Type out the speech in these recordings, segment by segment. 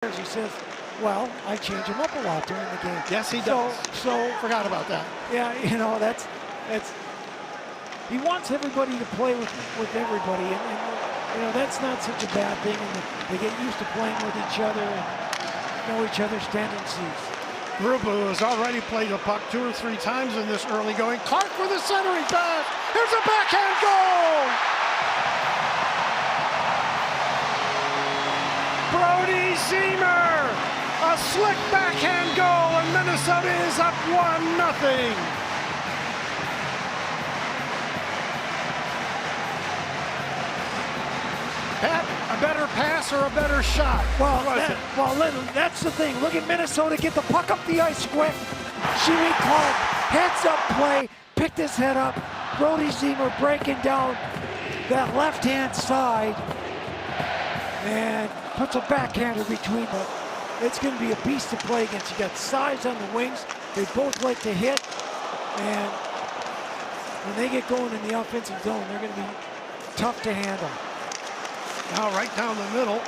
He says, well, I change him up a lot during the game. Yes, he does. So forgot about that. Yeah, you know, that's he wants everybody to play with everybody, and you know, that's not such a bad thing, and they get used to playing with each other and know each other's tendencies. Gruba has already played the puck 2 or 3 times in this early going. Clark with a centering pass. Here's a backhand goal. Brody Zemer, a slick backhand goal, and Minnesota is up 1-0. Pat, a better pass or a better shot? Well, that's the thing. Look at Minnesota get the puck up the ice quick. Jimmy Clark, heads up play, picked his head up. Brody Zemer breaking down that left-hand side and puts a backhander between them. It's going to be a beast to play against. You got size on the wings. They both like to hit, and when they get going in the offensive zone, they're going to be tough to handle. Now right down the middle,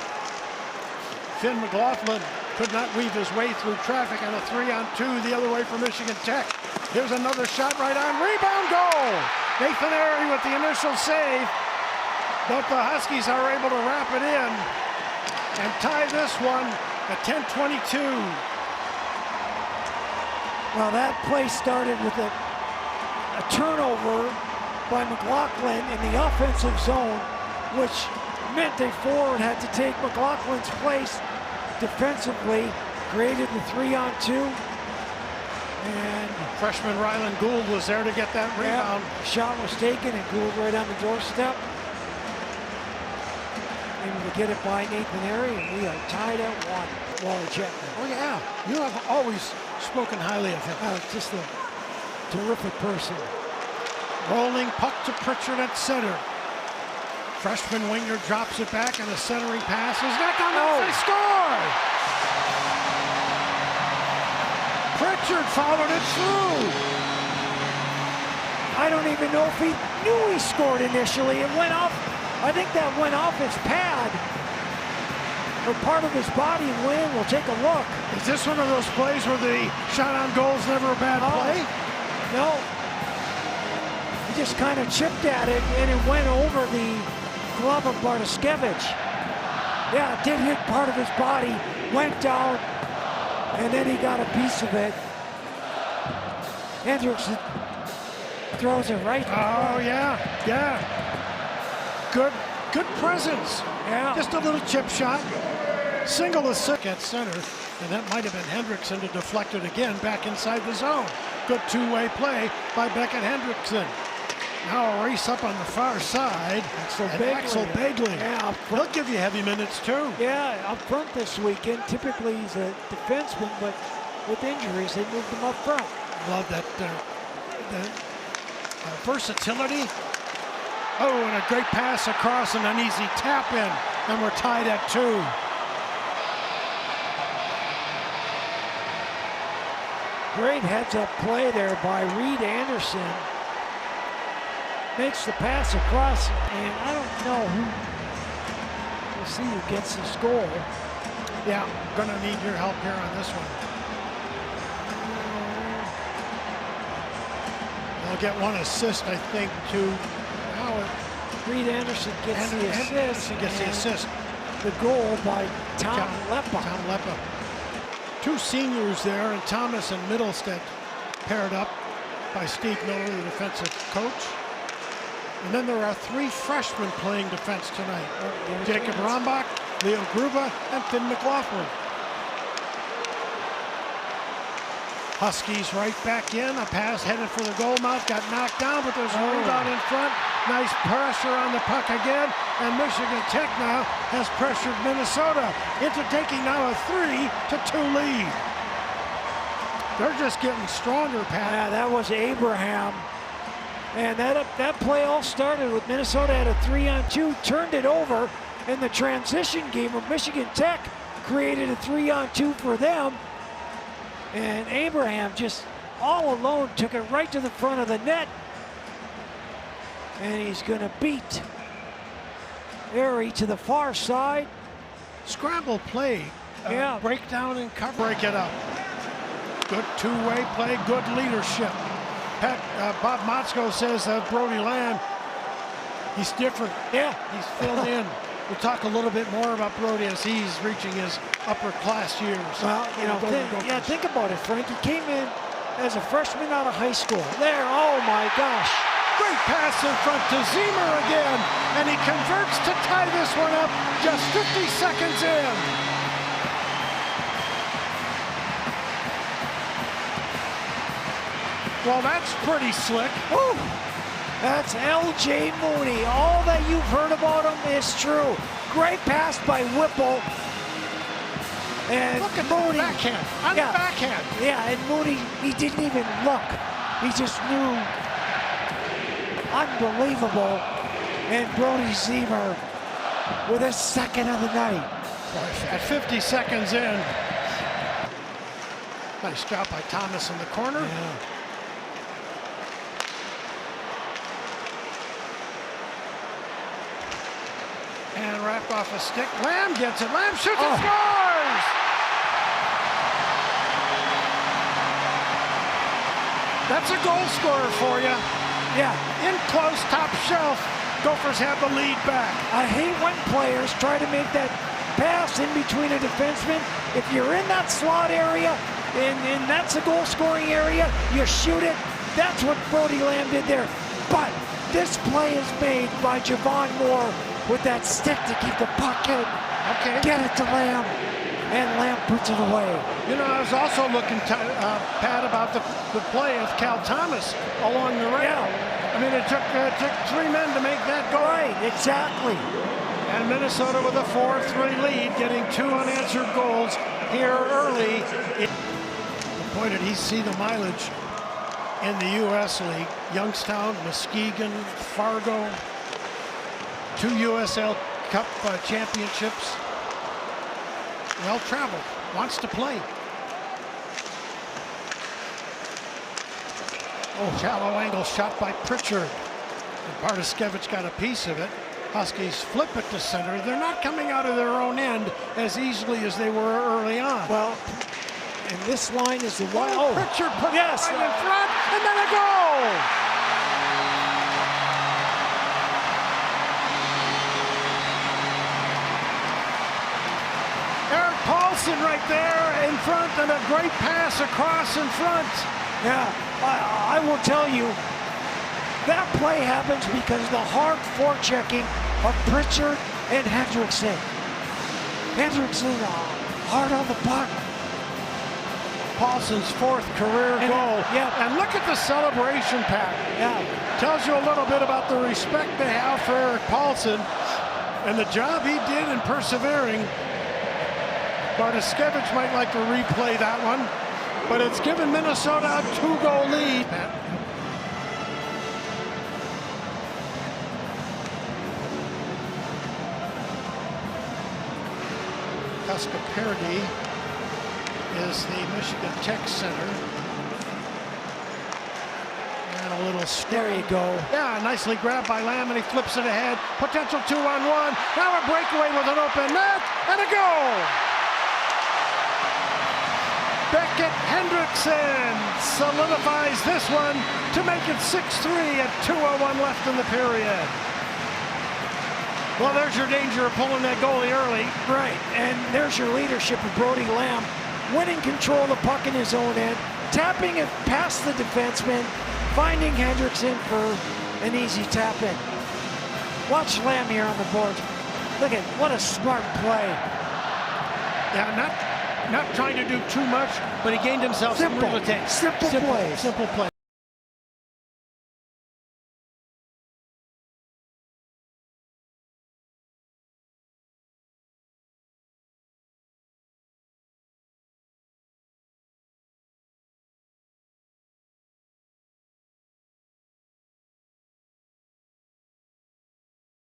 Finn McLaughlin could not weave his way through traffic on a 3-on-2 the other way for Michigan Tech. Here's another shot right on, rebound goal! Nathan Airy with the initial save, but the Huskies are able to wrap it in and tie this one at 10:22. Well, that play started with a turnover by McLaughlin in the offensive zone, which meant a forward had to take McLaughlin's place defensively, created the 3-on-2. And freshman Ryland Gould was there to get that rebound. Yeah, shot was taken and Gould right on the doorstep. Able to get it by Nathan Airy, and we are tied at 1. Wally Chapman. Oh yeah, you have always spoken highly of him. Just a terrific person. Rolling puck to Pritchard at center. Freshman winger drops it back, and a centering pass is not going to they score! Pritchard followed it through. I don't even know if he knew he scored initially. It went off. I think that went off his pad or part of his body. And Wayne will take a look. Is this one of those plays where the shot on goal is never a bad play? No. He just kind of chipped at it, and it went over the glove of Bartoskevich. Yeah, it did hit part of his body, went down, and then he got a piece of it. Hendrickson throws it right. Oh yeah. Good presence. Yeah. Just a little chip shot. Single assist at center, and that might have been Hendrickson to deflect it again back inside the zone. Good two-way play by Beckett Hendrickson. Now a race up on the far side. Axel Begley. Yeah, he'll give you heavy minutes too. Yeah, up front this weekend. Typically he's a defenseman, but with injuries, they moved him up front. Love that versatility. Oh, and a great pass across and an easy tap in, and we're tied at 2. Great heads-up play there by Reed Anderson. Makes the pass across, and I don't know who. We'll see who gets the score. Yeah, gonna need your help here on this one. They'll get one assist, I think, to Reed Anderson gets the assist. Anderson gets the assist. The goal by Tom Leppa. 2 seniors there, and Thomas and Middlestead paired up by Steve Miller, the defensive coach. And then there are 3 freshmen playing defense tonight. Jacob Rombach, Leo Gruba, and Finn McLaughlin. Huskies right back in. A pass headed for the goal mouth. Got knocked down, but there's a rebound in front. Nice pressure on the puck again. And Michigan Tech now has pressured Minnesota into taking now a 3-2 lead. They're just getting stronger, Pat. Yeah, that was Abraham. And that play all started with Minnesota at a 3-on-2, turned it over in the transition game where Michigan Tech created a 3-on-2 for them. And Abraham just all alone took it right to the front of the net. And he's gonna beat Airy to the far side. Scramble play breakdown and cover. Break it up. Good two-way play, good leadership. Bob Motzko says that Brody Lamb, he's different. Yeah. He's filled in. We'll talk a little bit more about Brody as he's reaching his upper class years. Well, you know, think about it, Frank. He came in as a freshman out of high school. There, oh my gosh. Great pass in front to Ziemer again, and he converts to tie this one up just 50 seconds in. Well, that's pretty slick. Woo. That's L.J. Mooney. All that you've heard about him is true. Great pass by Whipple. And look at Mooney, the backhand. On the backhand. Yeah, and Mooney, he didn't even look. He just knew. Unbelievable. And Brody Ziemer with his second of the night. At 50 seconds in. Nice job by Thomas in the corner. Yeah. And wrapped off a stick. Lamb gets it. Lamb shoots and scores! That's a goal scorer for you. Yeah. In close, top shelf. Gophers have the lead back. I hate when players try to make that pass in between a defenseman. If you're in that slot area, and that's a goal-scoring area, you shoot it. That's what Brody Lamb did there. But this play is made by Javon Moore with that stick to keep the puck in. Okay. Get it to Lamb, and Lamb puts it away. You know, I was also looking, Pat, about the play of Cal Thomas along the rail. Yeah. I mean, it took 3 men to make that goal. Right, exactly. And Minnesota with a 4-3 lead, getting 2 unanswered goals here early. The point that he see the mileage in the U.S. League. Youngstown, Muskegon, Fargo, 2 USL Cup championships. Well-traveled, wants to play. Oh, shallow angle shot by Pritchard. And Bartoskevich got a piece of it. Huskies flip it to center. They're not coming out of their own end as easily as they were early on. Well, and this line is the one. Oh, Pritchard put it right in front, and then a goal! Paulson right there in front, and a great pass across in front. Yeah, I will tell you, that play happens because of the hard forechecking of Pritchard and Hendrickson. Hendrickson hard on the puck. Paulson's 4th career goal. Yeah. And look at the celebration, Pat. Yeah. Tells you a little bit about the respect they have for Erik Paulson and the job he did in persevering. Bartoskevich might like to replay that one, but it's given Minnesota a 2-goal lead. Tuscapirdi is the Michigan Tech center. And a little there you go. Yeah, nicely grabbed by Lamb, and he flips it ahead. Potential 2-on-1. Now a breakaway with an open net, and a goal! Beckett Hendrickson solidifies this one to make it 6-3 at 2:01 left in the period. Well, there's your danger of pulling that goalie early. Right, and there's your leadership of Brody Lamb, winning control of the puck in his own end, tapping it past the defenseman, finding Hendrickson for an easy tap in. Watch Lamb here on the boards. Look at what a smart play. Yeah, not trying to do too much, but he gained himself some real attention. Simple play. Simple play.